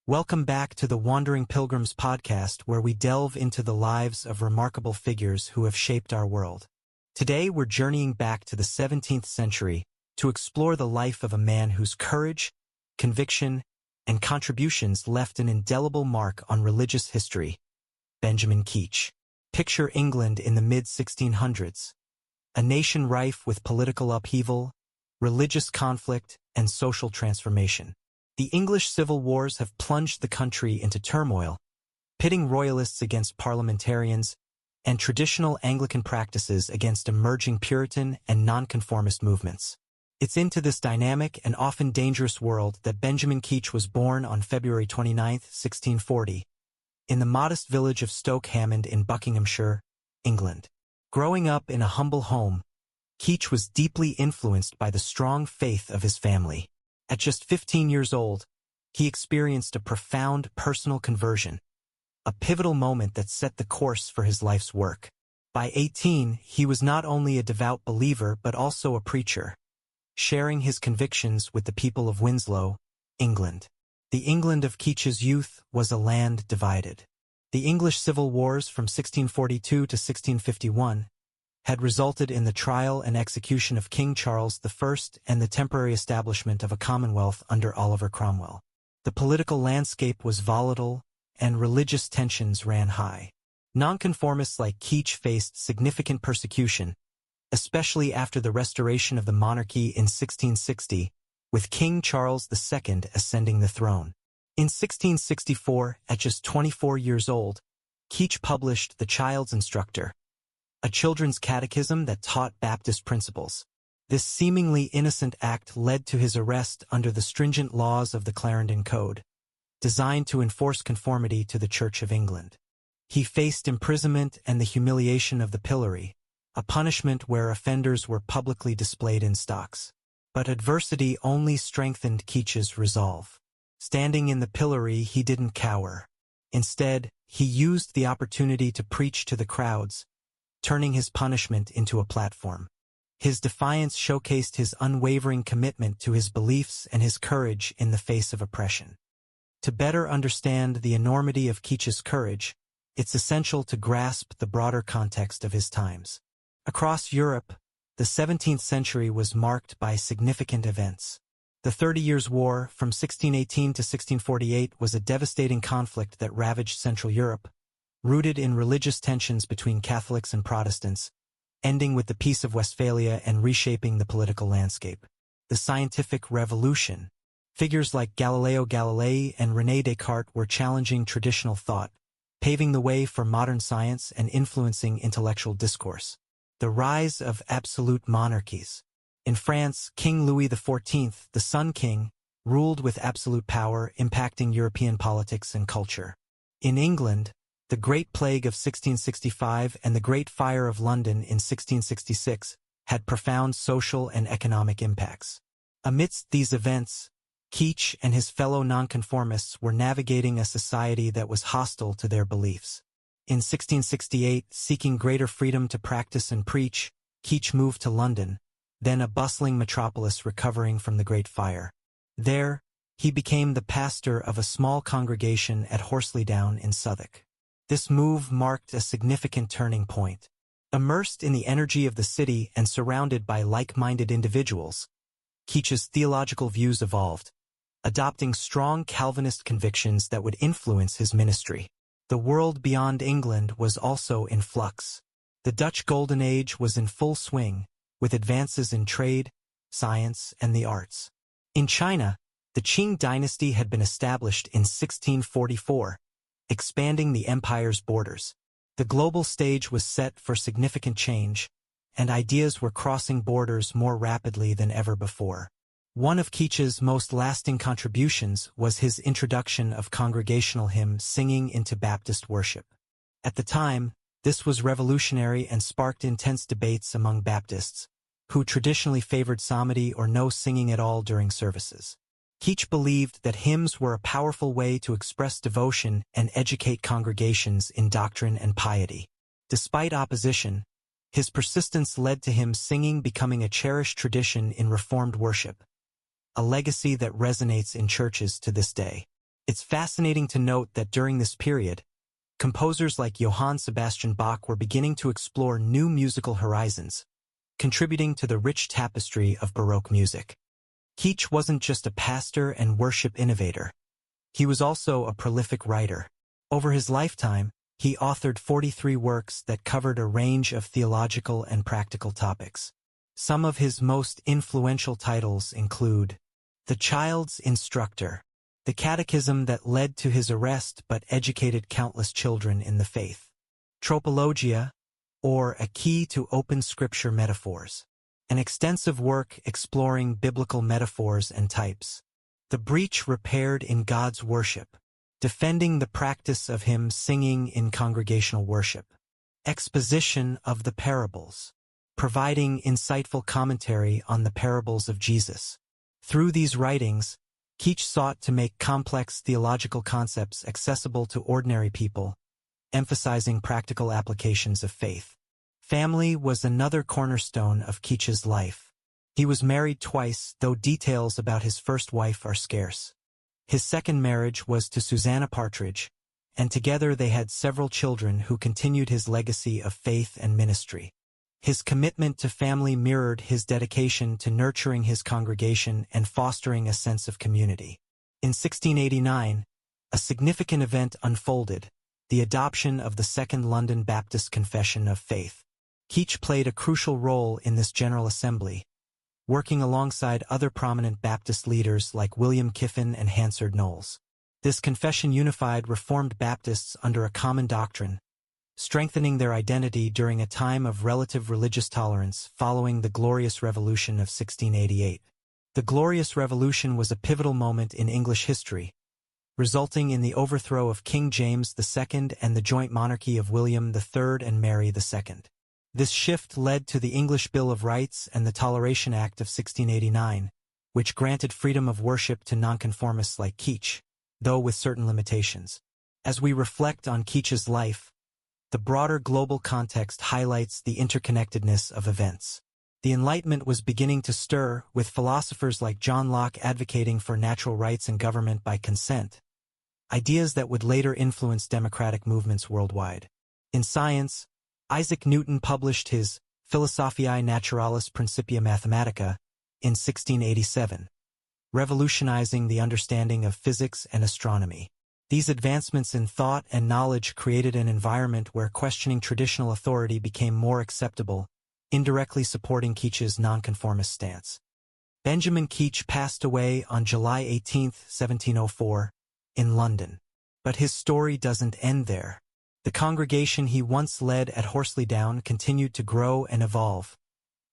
Welcome back to the Wandering Pilgrims podcast, where we delve into the lives of remarkable figures who have shaped our world. Today we're journeying back to the 17th century to explore the life of a man whose courage, conviction, and contributions left an indelible mark on religious history, Benjamin Keach. Picture England in the mid-1600s, a nation rife with political upheaval, religious conflict, and social transformation. The English civil wars have plunged the country into turmoil, pitting royalists against parliamentarians and traditional Anglican practices against emerging Puritan and nonconformist movements. It's into this dynamic and often dangerous world that Benjamin Keach was born on February 29, 1640, in the modest village of Stoke Hammond in Buckinghamshire, England. Growing up in a humble home, Keach was deeply influenced by the strong faith of his family. At just 15 years old, he experienced a profound personal conversion, a pivotal moment that set the course for his life's work. By 18, he was not only a devout believer but also a preacher, sharing his convictions with the people of Winslow, England. The England of Keach's youth was a land divided. The English civil wars from 1642 to 1651 had resulted in the trial and execution of King Charles I and the temporary establishment of a commonwealth under Oliver Cromwell. The political landscape was volatile, and religious tensions ran high. Nonconformists like Keach faced significant persecution, especially after the restoration of the monarchy in 1660, with King Charles II ascending the throne. In 1664, at just 24 years old, Keach published The Child's Instructor, a children's catechism that taught Baptist principles. This seemingly innocent act led to his arrest under the stringent laws of the Clarendon Code, designed to enforce conformity to the Church of England. He faced imprisonment and the humiliation of the pillory, a punishment where offenders were publicly displayed in stocks. But adversity only strengthened Keach's resolve. Standing in the pillory, he didn't cower. Instead, he used the opportunity to preach to the crowds, turning his punishment into a platform. His defiance showcased his unwavering commitment to his beliefs and his courage in the face of oppression. To better understand the enormity of Keach's courage, it's essential to grasp the broader context of his times. Across Europe, the 17th century was marked by significant events. The 30 Years' War from 1618 to 1648 was a devastating conflict that ravaged Central Europe, rooted in religious tensions between Catholics and Protestants, ending with the Peace of Westphalia and reshaping the political landscape. The scientific revolution. Figures like Galileo Galilei and René Descartes were challenging traditional thought, paving the way for modern science and influencing intellectual discourse. The rise of absolute monarchies. In France, King Louis XIV, the Sun King, ruled with absolute power, impacting European politics and culture. In England, the Great Plague of 1665 and the Great Fire of London in 1666 had profound social and economic impacts. Amidst these events, Keach and his fellow nonconformists were navigating a society that was hostile to their beliefs. In 1668, seeking greater freedom to practice and preach, Keach moved to London, then a bustling metropolis recovering from the Great Fire. There, he became the pastor of a small congregation at Horselydown in Southwark. This move marked a significant turning point. Immersed in the energy of the city and surrounded by like-minded individuals, Keach's theological views evolved, adopting strong Calvinist convictions that would influence his ministry. The world beyond England was also in flux. The Dutch Golden Age was in full swing, with advances in trade, science, and the arts. In China, the Qing dynasty had been established in 1644, expanding the empire's borders. The global stage was set for significant change, and ideas were crossing borders more rapidly than ever before. One of Keach's most lasting contributions was his introduction of congregational hymn singing into Baptist worship. At the time, this was revolutionary and sparked intense debates among Baptists, who traditionally favored psalmody or no singing at all during services. Keach believed that hymns were a powerful way to express devotion and educate congregations in doctrine and piety. Despite opposition, his persistence led to him singing becoming a cherished tradition in Reformed worship, a legacy that resonates in churches to this day. It's fascinating to note that during this period, composers like Johann Sebastian Bach were beginning to explore new musical horizons, contributing to the rich tapestry of Baroque music. Keach wasn't just a pastor and worship innovator. He was also a prolific writer. Over his lifetime, he authored 43 works that covered a range of theological and practical topics. Some of his most influential titles include The Child's Instructor, the catechism that led to his arrest but educated countless children in the faith; Tropologia, or A Key to Open Scripture Metaphors, an extensive work exploring biblical metaphors and types; The Breach Repaired in God's Worship, defending the practice of hymn singing in congregational worship; Exposition of the Parables, providing insightful commentary on the parables of Jesus. Through these writings, Keach sought to make complex theological concepts accessible to ordinary people, emphasizing practical applications of faith. Family was another cornerstone of Keach's life. He was married twice, though details about his first wife are scarce. His second marriage was to Susanna Partridge, and together they had several children who continued his legacy of faith and ministry. His commitment to family mirrored his dedication to nurturing his congregation and fostering a sense of community. In 1689, a significant event unfolded, the adoption of the Second London Baptist Confession of Faith. Keach played a crucial role in this General Assembly, working alongside other prominent Baptist leaders like William Kiffin and Hansard Knowles. This confession unified Reformed Baptists under a common doctrine, strengthening their identity during a time of relative religious tolerance following the Glorious Revolution of 1688. The Glorious Revolution was a pivotal moment in English history, resulting in the overthrow of King James II and the joint monarchy of William III and Mary II. This shift led to the English Bill of Rights and the Toleration Act of 1689, which granted freedom of worship to nonconformists like Keach, though with certain limitations. As we reflect on Keach's life, the broader global context highlights the interconnectedness of events. The Enlightenment was beginning to stir, with philosophers like John Locke advocating for natural rights and government by consent, ideas that would later influence democratic movements worldwide. In science, Isaac Newton published his Philosophiae Naturalis Principia Mathematica in 1687, revolutionizing the understanding of physics and astronomy. These advancements in thought and knowledge created an environment where questioning traditional authority became more acceptable, indirectly supporting Keach's nonconformist stance. Benjamin Keach passed away on July 18, 1704, in London. But his story doesn't end there. The congregation he once led at Horsley Down continued to grow and evolve,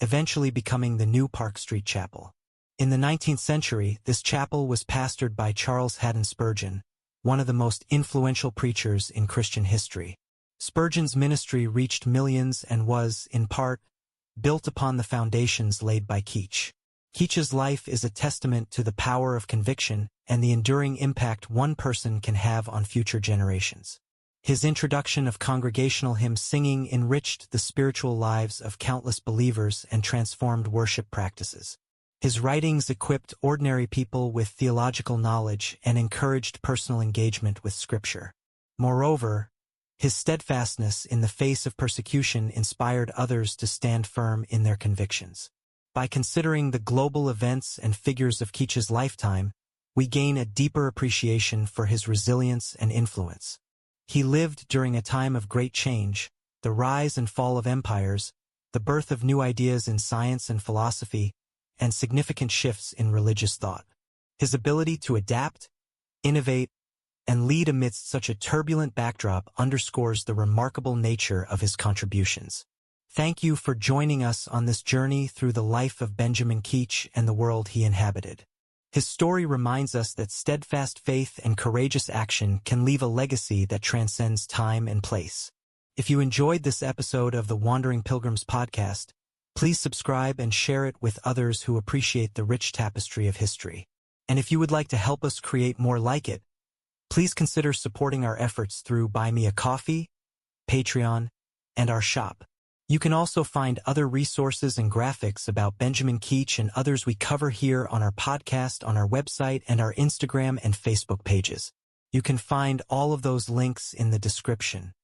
eventually becoming the new Park Street Chapel. In the 19th century, this chapel was pastored by Charles Haddon Spurgeon, one of the most influential preachers in Christian history. Spurgeon's ministry reached millions and was, in part, built upon the foundations laid by Keach. Keach's life is a testament to the power of conviction and the enduring impact one person can have on future generations. His introduction of congregational hymn singing enriched the spiritual lives of countless believers and transformed worship practices. His writings equipped ordinary people with theological knowledge and encouraged personal engagement with Scripture. Moreover, his steadfastness in the face of persecution inspired others to stand firm in their convictions. By considering the global events and figures of Keach's lifetime, we gain a deeper appreciation for his resilience and influence. He lived during a time of great change, the rise and fall of empires, the birth of new ideas in science and philosophy, and significant shifts in religious thought. His ability to adapt, innovate, and lead amidst such a turbulent backdrop underscores the remarkable nature of his contributions. Thank you for joining us on this journey through the life of Benjamin Keach and the world he inhabited. His story reminds us that steadfast faith and courageous action can leave a legacy that transcends time and place. If you enjoyed this episode of the Wandering Pilgrims podcast, please subscribe and share it with others who appreciate the rich tapestry of history. And if you would like to help us create more like it, please consider supporting our efforts through Buy Me a Coffee, Patreon, and our shop. You can also find other resources and graphics about Benjamin Keach and others we cover here on our podcast, on our website, and our Instagram and Facebook pages. You can find all of those links in the description.